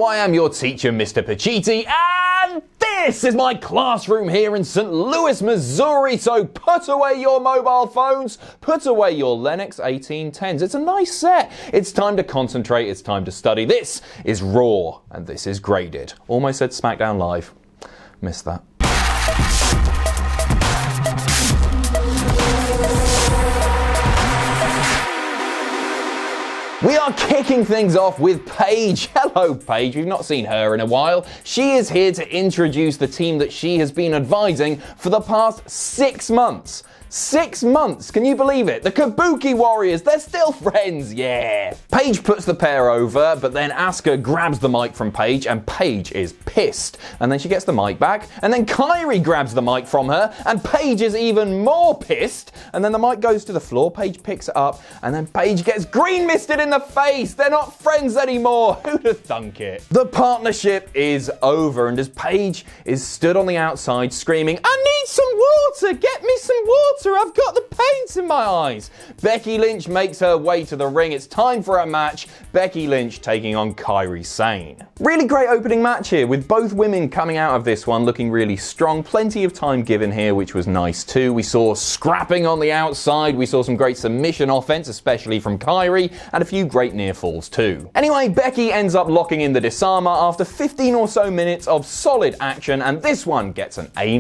Hello, I am your teacher, Mr. Pacitti, and this is my classroom here in St. Louis, Missouri. So put away your mobile phones, put away your Lennox 1810s. It's a nice set. It's time to concentrate, it's time to study. This is Raw, and this is Graded. Almost said SmackDown Live. Missed that. We are kicking things off with Paige. Hello, Paige. We've not seen her in a while. She is here to introduce the team that she has been advising for the past 6 months. 6 months, can you believe it? The Kabuki Warriors, they're still friends, yeah. Paige puts the pair over, but then Asuka grabs the mic from Paige, and Paige is pissed. And then she gets the mic back, and then Kyrie grabs the mic from her, and Paige is even more pissed. And then the mic goes to the floor, Paige picks it up, and then Paige gets green misted in the face. They're not friends anymore. Who'd have thunk it? The partnership is over, and as Paige is stood on the outside screaming, "I need some water, get me some water. I've got the paint in my eyes." Becky Lynch makes her way to the ring. It's time for a match. Becky Lynch taking on Kairi Sane. Really great opening match here, with both women coming out of this one looking really strong. Plenty of time given here, which was nice too. We saw scrapping on the outside. We saw some great submission offense, especially from Kyrie, and a few great near falls too. Anyway, Becky ends up locking in the disarmer after 15 or so minutes of solid action, and this one gets an A-.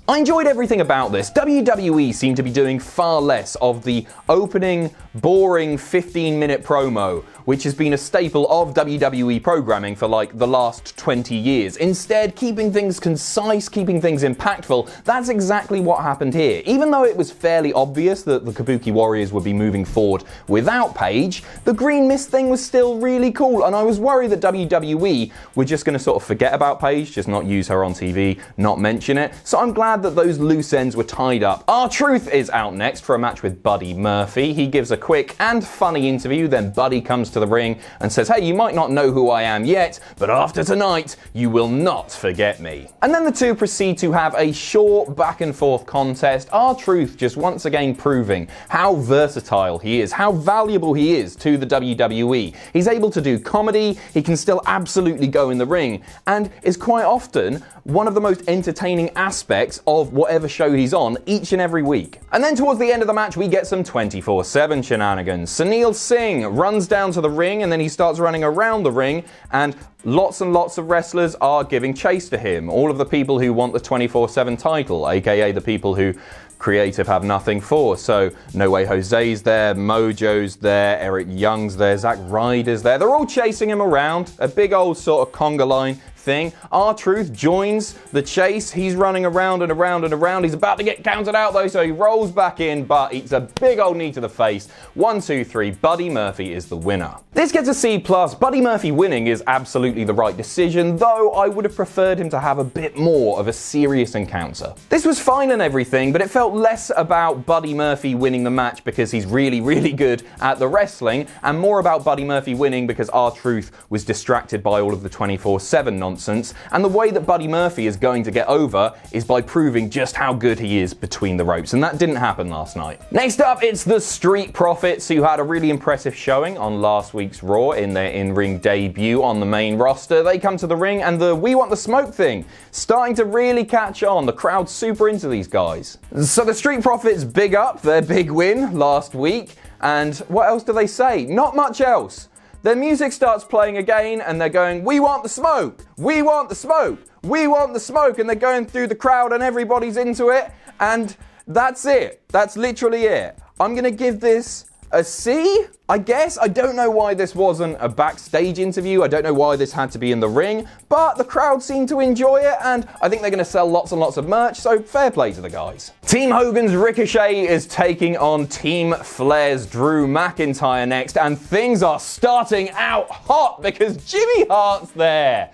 I enjoyed everything about this. WWE seem to be doing far less of the opening, boring 15-minute promo, which has been a staple of WWE programming for like the last 20 years. Instead, keeping things concise, keeping things impactful. That's exactly what happened here. Even though it was fairly obvious that the Kabuki Warriors would be moving forward without Paige, the green mist thing was still really cool, and I was worried that WWE were just going to sort of forget about Paige, just not use her on TV, not mention it. So I'm glad that those loose ends were tied up. R-Truth is out next for a match with Buddy Murphy. He gives a quick and funny interview, then Buddy comes to the ring and says, "Hey, you might not know who I am yet, but after tonight, you will not forget me." And then the two proceed to have a short back and forth contest. R-Truth just once again proving how versatile he is, how valuable he is to the WWE. He's able to do comedy, he can still absolutely go in the ring, and is quite often one of the most entertaining aspects of whatever show he's on each and every week. And then towards the end of the match, we get some 24/7 shenanigans. Sunil Singh runs down to the ring, and then he starts running around the ring, and lots of wrestlers are giving chase to him. All of the people who want the 24/7 title, aka the people who creative have nothing for. So No Way Jose's there, Mojo's there, Erick Young's there, Zack Ryder's there. They're all chasing him around, a big old sort of conga line thing. R-Truth joins the chase. He's running around and around and around. He's about to get counted out though, so he rolls back in, but eats a big old knee to the face. 1, 2, 3. Buddy Murphy is the winner. This gets a C+. Buddy Murphy winning is absolutely the right decision, though I would have preferred him to have a bit more of a serious encounter. This was fine and everything, but it felt less about Buddy Murphy winning the match because he's really good at the wrestling, and more about Buddy Murphy winning because R-Truth was distracted by all of the 24/7 nonsense. And the way that Buddy Murphy is going to get over is by proving just how good he is between the ropes, and that didn't happen last night. Next up, it's the Street Profits, who had a really impressive showing on last week's Raw in their in-ring debut on the main roster. They come to the ring, and the "we want the smoke" thing starting to really catch on. The crowd's super into these guys. So the Street Profits big up their big win last week, and what else do they say? Not much else. Their music starts playing again, and they're going, "We want the smoke! We want the smoke! We want the smoke!" And they're going through the crowd, and everybody's into it, and that's it. That's literally it. I'm gonna give this a C, I guess. I don't know why this wasn't a backstage interview. I don't know why this had to be in the ring, but the crowd seemed to enjoy it, and I think they're going to sell lots and lots of merch, so fair play to the guys. Team Hogan's Ricochet is taking on Team Flair's Drew McIntyre next, and things are starting out hot because Jimmy Hart's there.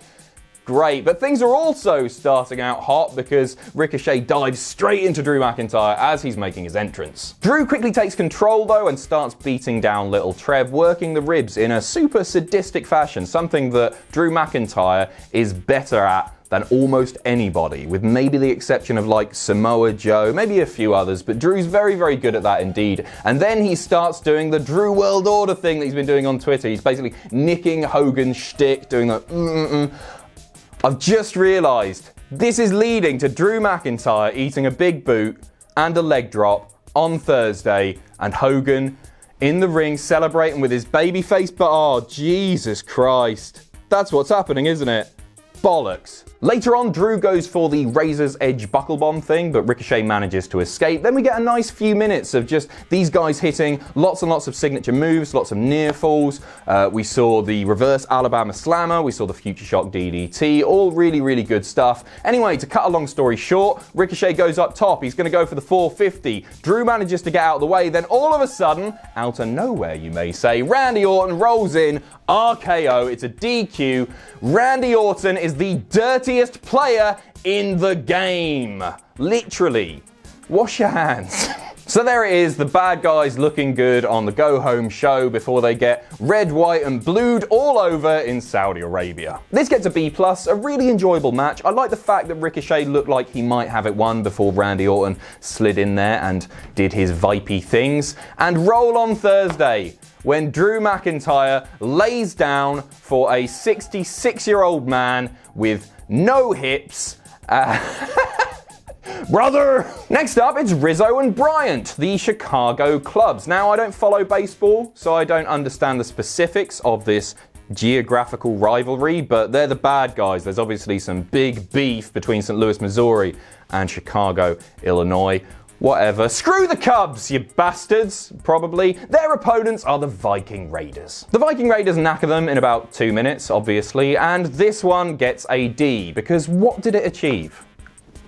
Great, but things are also starting out hot because Ricochet dives straight into Drew McIntyre as he's making his entrance. Drew quickly takes control though and starts beating down little Trev, working the ribs in a super sadistic fashion, something that Drew McIntyre is better at than almost anybody, with maybe the exception of like Samoa Joe, maybe a few others, but Drew's very, very good at that indeed. And then he starts doing the Drew World Order thing that he's been doing on Twitter. He's basically nicking Hogan's shtick, doing the I've just realised this is leading to Drew McIntyre eating a big boot and a leg drop on Thursday, and Hogan in the ring celebrating with his babyface, but oh, Jesus Christ. That's what's happening, isn't it? Bollocks. Later on, Drew goes for the Razor's Edge buckle bomb thing, but Ricochet manages to escape. Then we get a nice few minutes of just these guys hitting lots and lots of signature moves, lots of near falls. We saw the reverse Alabama Slammer, we saw the Future Shock DDT, all really, really good stuff. Anyway, to cut a long story short, Ricochet goes up top. He's going to go for the 450. Drew manages to get out of the way. Then all of a sudden, out of nowhere, you may say, Randy Orton rolls in, RKO, it's a DQ. Randy Orton is the dirtiest player in the game. Literally. Wash your hands. So there it is, the bad guys looking good on the go-home show before they get red, white and blued all over in Saudi Arabia. This gets a B+, a really enjoyable match. I like the fact that Ricochet looked like he might have it won before Randy Orton slid in there and did his vipey things. And roll on Thursday, when Drew McIntyre lays down for a 66-year-old man with no hips. Brother! Next up, it's Rizzo and Bryant, the Chicago clubs. Now, I don't follow baseball, so I don't understand the specifics of this geographical rivalry, but they're the bad guys. There's obviously some big beef between St. Louis, Missouri and Chicago, Illinois. Whatever. Screw the Cubs, you bastards, probably. Their opponents are the Viking Raiders. The Viking Raiders knacker them in about 2 minutes, obviously, and this one gets a D, because what did it achieve?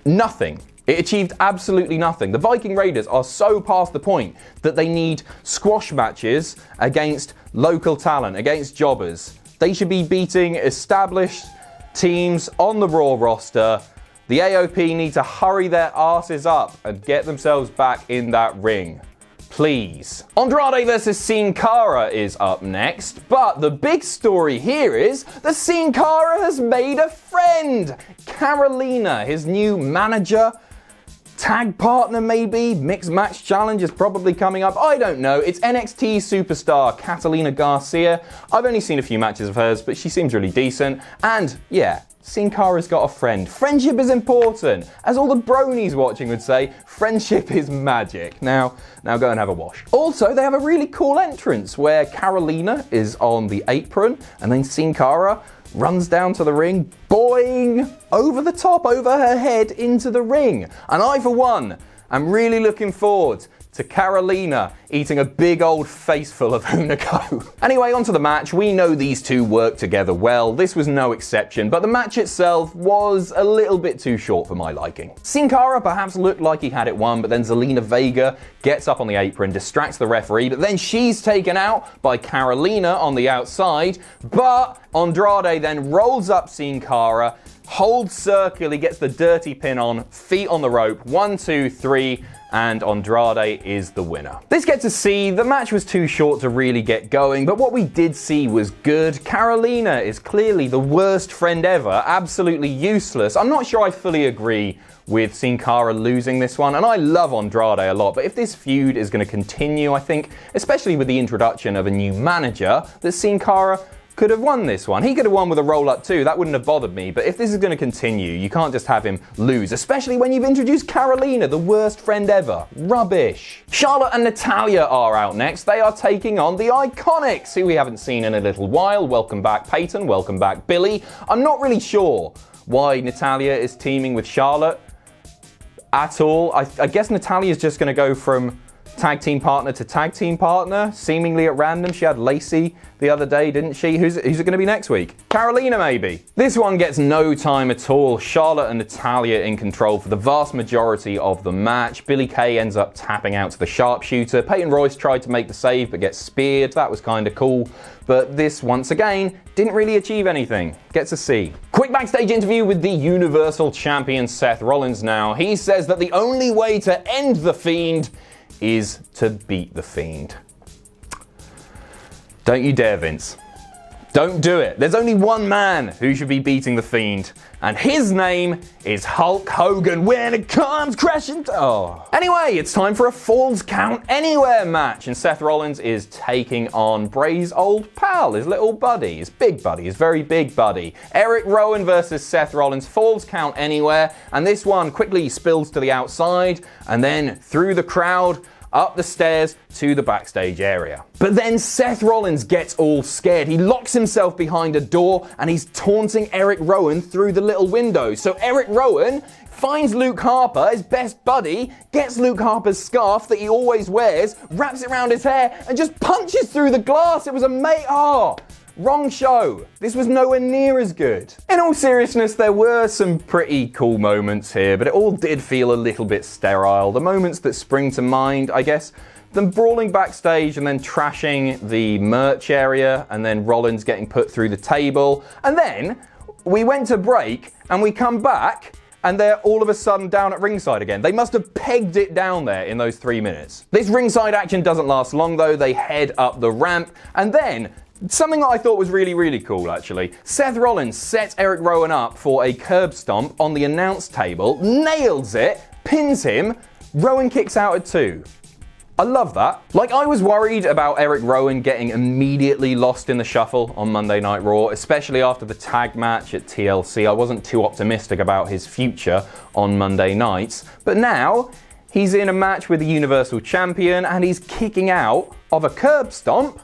Nothing. It achieved absolutely nothing. The Viking Raiders are so past the point that they need squash matches against local talent, against jobbers. They should be beating established teams on the Raw roster. The AOP need to hurry their asses up and get themselves back in that ring. Please. Andrade versus Sin Cara is up next, but the big story here is that Sin Cara has made a friend. Carolina, his new manager, tag partner maybe, mixed match challenge is probably coming up, I don't know. It's NXT superstar Catalina Garcia. I've only seen a few matches of hers, but she seems really decent. And yeah, Sin Cara's got a friend. Friendship is important. As all the bronies watching would say, friendship is magic. Now go and have a wash. Also, they have a really cool entrance where Carolina is on the apron and then Sin Cara runs down to the ring, boing, over the top, over her head into the ring. And I, for one, am really looking forward to Carolina eating a big old face full of Hunico. Anyway, on to the match. We know these two work together well. This was no exception, but the match itself was a little bit too short for my liking. Sin Cara perhaps looked like he had it won, but then Zelina Vega gets up on the apron, distracts the referee, but then she's taken out by Carolina on the outside, but Andrade then rolls up Sin Cara, holds circle, he gets the dirty pin on, feet on the rope, 1, 2, 3, and Andrade is the winner. This gets a C. The match was too short to really get going, but what we did see was good. Carolina is clearly the worst friend ever, absolutely useless. I'm not sure I fully agree with Sin Cara losing this one, and I love Andrade a lot, but if this feud is going to continue, I think, especially with the introduction of a new manager, that Sin Cara could have won this one. He could have won with a roll-up too, that wouldn't have bothered me, but if this is going to continue, you can't just have him lose, especially when you've introduced Carolina, the worst friend ever. Rubbish. Charlotte and Natalya are out next. They are taking on the IIconics, who we haven't seen in a little while. Welcome back, Peyton. Welcome back, Billy. I'm not really sure why Natalya is teaming with Charlotte at all. I guess Natalya is just going to go from tag team partner to tag team partner, seemingly at random. She had Lacey the other day, didn't she? Who's it going to be next week? Carolina, maybe. This one gets no time at all. Charlotte and Natalya in control for the vast majority of the match. Billie Kay ends up tapping out to the sharpshooter. Peyton Royce tried to make the save but gets speared. That was kind of cool. But this, once again, didn't really achieve anything. Gets a C. Quick backstage interview with the Universal Champion Seth Rollins now. He says that the only way to end the Fiend is to beat the Fiend. Don't you dare, Vince. Don't do it. There's only one man who should be beating The Fiend, and his name is Hulk Hogan when it comes crashing. Anyway, it's time for a Falls Count Anywhere match, and Seth Rollins is taking on Bray's old pal, his little buddy, his big buddy, his very big buddy. Erick Rowan versus Seth Rollins, Falls Count Anywhere, and this one quickly spills to the outside, and then through the crowd, up the stairs to the backstage area. But then Seth Rollins gets all scared. He locks himself behind a door and he's taunting Erick Rowan through the little window. So Erick Rowan finds Luke Harper, his best buddy, gets Luke Harper's scarf that he always wears, wraps it around his hair and just punches through the glass. It was wrong show. This was nowhere near as good. In all seriousness, there were some pretty cool moments here, but it all did feel a little bit sterile. The moments that spring to mind, I guess, them brawling backstage and then trashing the merch area, and then Rollins getting put through the table. And then we went to break and we come back and they're all of a sudden down at ringside again. They must have pegged it down there in those 3 minutes. This ringside action doesn't last long though. They head up the ramp, and then something that I thought was really, really cool, actually. Seth Rollins sets Erick Rowan up for a curb stomp on the announce table, nails it, pins him, Rowan kicks out at 2. I love that. Like, I was worried about Erick Rowan getting immediately lost in the shuffle on Monday Night Raw, especially after the tag match at TLC. I wasn't too optimistic about his future on Monday nights. But now, he's in a match with the Universal Champion and he's kicking out of a curb stomp.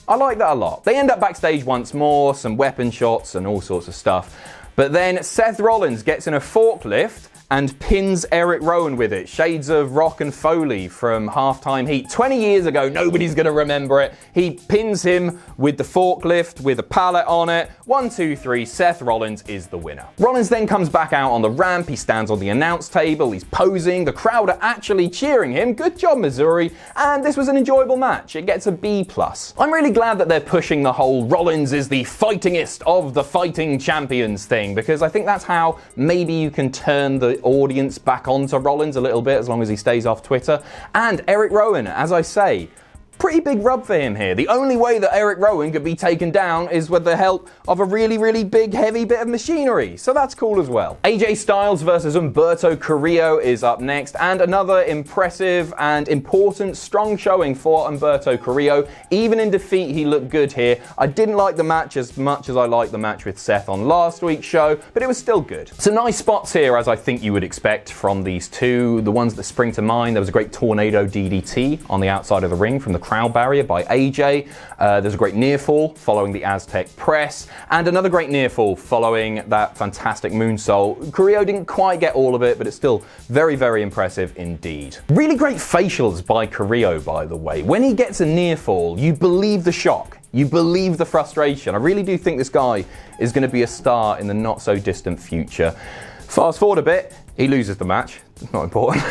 I like that a lot. They end up backstage once more, some weapon shots and all sorts of stuff. But then Seth Rollins gets in a forklift and pins Erick Rowan with it. Shades of Rock and Foley from Halftime Heat. 20 years ago, nobody's gonna remember it. He pins him with the forklift with a pallet on it. 1, 2, 3, Seth Rollins is the winner. Rollins then comes back out on the ramp. He stands on the announce table. He's posing. The crowd are actually cheering him. Good job, Missouri. And this was an enjoyable match. It gets a B+. I'm really glad that they're pushing the whole Rollins is the fightingest of the fighting champions thing, because I think that's how maybe you can turn the audience back onto Rollins a little bit, as long as he stays off Twitter. And Erick Rowan, as I say, pretty big rub for him here. The only way that Erick Rowan could be taken down is with the help of a really, really big, heavy bit of machinery. So that's cool as well. AJ Styles versus Humberto Carrillo is up next, and another impressive and important strong showing for Humberto Carrillo. Even in defeat, he looked good here. I didn't like the match as much as I liked the match with Seth on last week's show, but it was still good. Some nice spots here, as I think you would expect from these two. The ones that spring to mind, there was a great tornado DDT on the outside of the ring from the crowd barrier by AJ. There's a great near fall following the Aztec press, and another great near fall following that fantastic moonsault. Carrillo didn't quite get all of it, but it's still very, very impressive indeed. Really great facials by Carrillo, by the way. When he gets a near fall, you believe the shock. You believe the frustration. I really do think this guy is going to be a star in the not so distant future. Fast forward a bit, he loses the match. It's not important.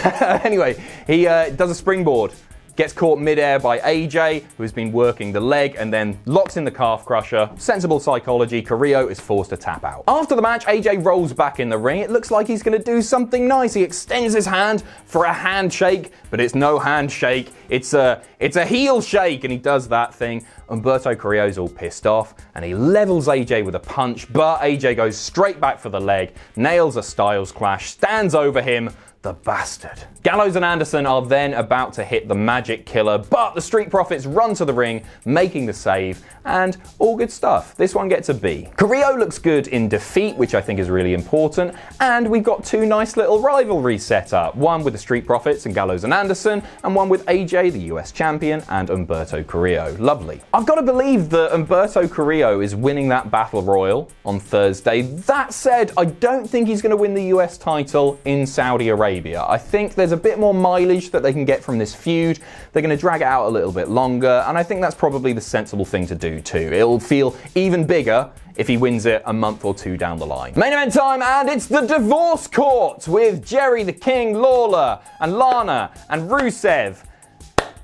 Anyway, he does a springboard. Gets caught mid-air by AJ, who has been working the leg, and then locks in the calf crusher. Sensible psychology, Carrillo is forced to tap out. After the match, AJ rolls back in the ring. It looks like he's going to do something nice. He extends his hand for a handshake, but it's no handshake. It's a heel shake, and he does that thing. Humberto Carrillo's all pissed off, and he levels AJ with a punch, but AJ goes straight back for the leg, nails a Styles clash, stands over him. The bastard. Gallows and Anderson are then about to hit the Magic Killer, but the Street Profits run to the ring, making the save, and all good stuff. This one gets a B. Carrillo looks good in defeat, which I think is really important, and we've got two nice little rivalries set up. One with the Street Profits and Gallows and Anderson, and one with AJ, the US champion, and Humberto Carrillo. Lovely. I've got to believe that Humberto Carrillo is winning that Battle Royal on Thursday. That said, I don't think he's going to win the US title in Saudi Arabia. I think there's a bit more mileage that they can get from this feud. They're going to drag it out a little bit longer, and I think that's probably the sensible thing to do too. It'll feel even bigger if he wins it a month or two down the line. Main event time, and it's the Divorce Court with Jerry the King Lawler and Lana and Rusev.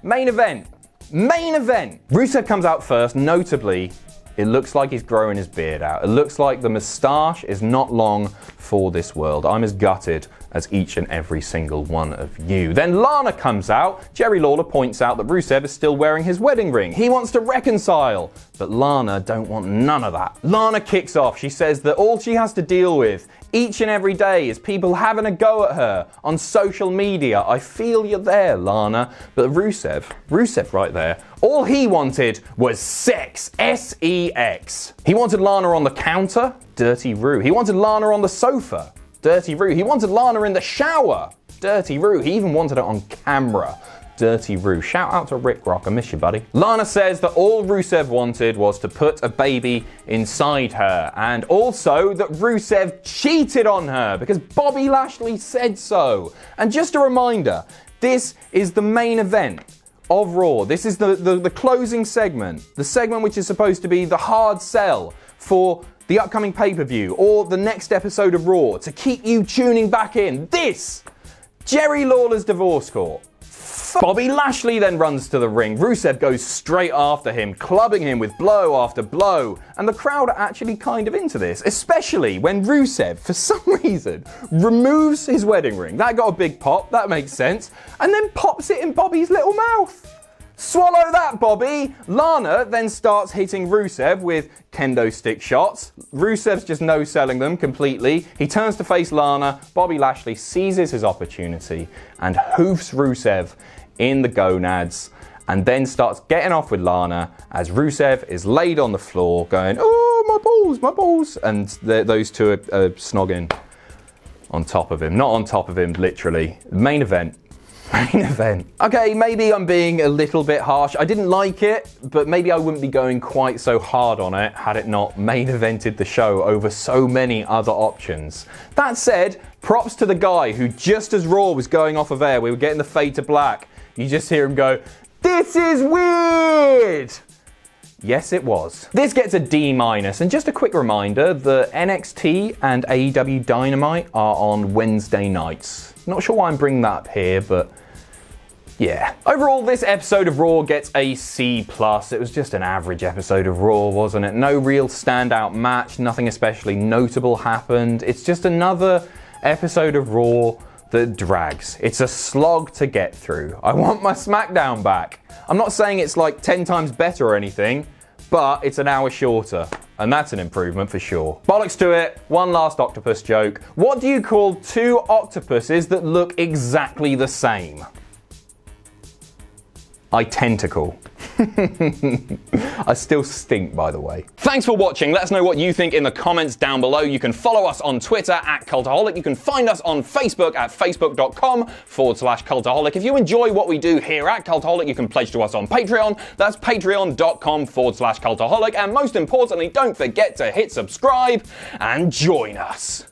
Main event. Rusev comes out first. Notably, it looks like he's growing his beard out. It looks like the moustache is not long for this world. I'm as gutted as each and every single one of you. Then Lana comes out. Jerry Lawler points out that Rusev is still wearing his wedding ring. He wants to reconcile, but Lana don't want none of that. Lana kicks off. She says that all she has to deal with each and every day is people having a go at her on social media. I feel you're there, Lana. But Rusev right there, all he wanted was sex. S-E-X. He wanted Lana on the counter. Dirty Ru. He wanted Lana on the sofa. Dirty Ru. He wanted Lana in the shower. Dirty Ru. He even wanted it on camera. Dirty Ru. Shout out to Rick Rock. I miss you, buddy. Lana says that all Rusev wanted was to put a baby inside her, and also that Rusev cheated on her because Bobby Lashley said so. And just a reminder, this is the main event of Raw. This is the closing segment, the segment which is supposed to be the hard sell for the upcoming pay-per-view or the next episode of Raw to keep you tuning back in. This, Jerry Lawler's divorce court. Bobby Lashley then runs to the ring. Rusev goes straight after him, clubbing him with blow after blow. And the crowd are actually kind of into this, especially when Rusev, for some reason, removes his wedding ring. That got a big pop, that makes sense. And then pops it in Bobby's little mouth. Swallow that, Bobby! Lana then starts hitting Rusev with kendo stick shots. Rusev's just no-selling them completely. He turns to face Lana. Bobby Lashley seizes his opportunity and hoofs Rusev in the gonads and then starts getting off with Lana as Rusev is laid on the floor going, "Oh, my balls," and those two are snogging on top of him. Not on top of him, literally. Main event. Okay, maybe I'm being a little bit harsh. I didn't like it, but maybe I wouldn't be going quite so hard on it had it not main evented the show over so many other options. That said, props to the guy who, just as Raw was going off of air, we were getting the fade to black, you just hear him go, "This is weird!" Yes, it was. This gets a D-, and just a quick reminder that NXT and AEW Dynamite are on Wednesday nights. Not sure why I'm bringing that up here, but yeah. Overall, this episode of Raw gets a C+. It was just an average episode of Raw, wasn't it? No real standout match, nothing especially notable happened. It's just another episode of Raw that drags. It's a slog to get through. I want my SmackDown back. I'm not saying it's like 10 times better or anything, but it's an hour shorter, and that's an improvement for sure. Bollocks to it, one last octopus joke. What do you call two octopuses that look exactly the same? Identical. I still stink, by the way. Thanks for watching. Let us know what you think in the comments down below. You can follow us on Twitter at Cultaholic. You can find us on Facebook at facebook.com/Cultaholic. If you enjoy what we do here at Cultaholic, you can pledge to us on Patreon. That's patreon.com/Cultaholic. And most importantly, don't forget to hit subscribe and join us.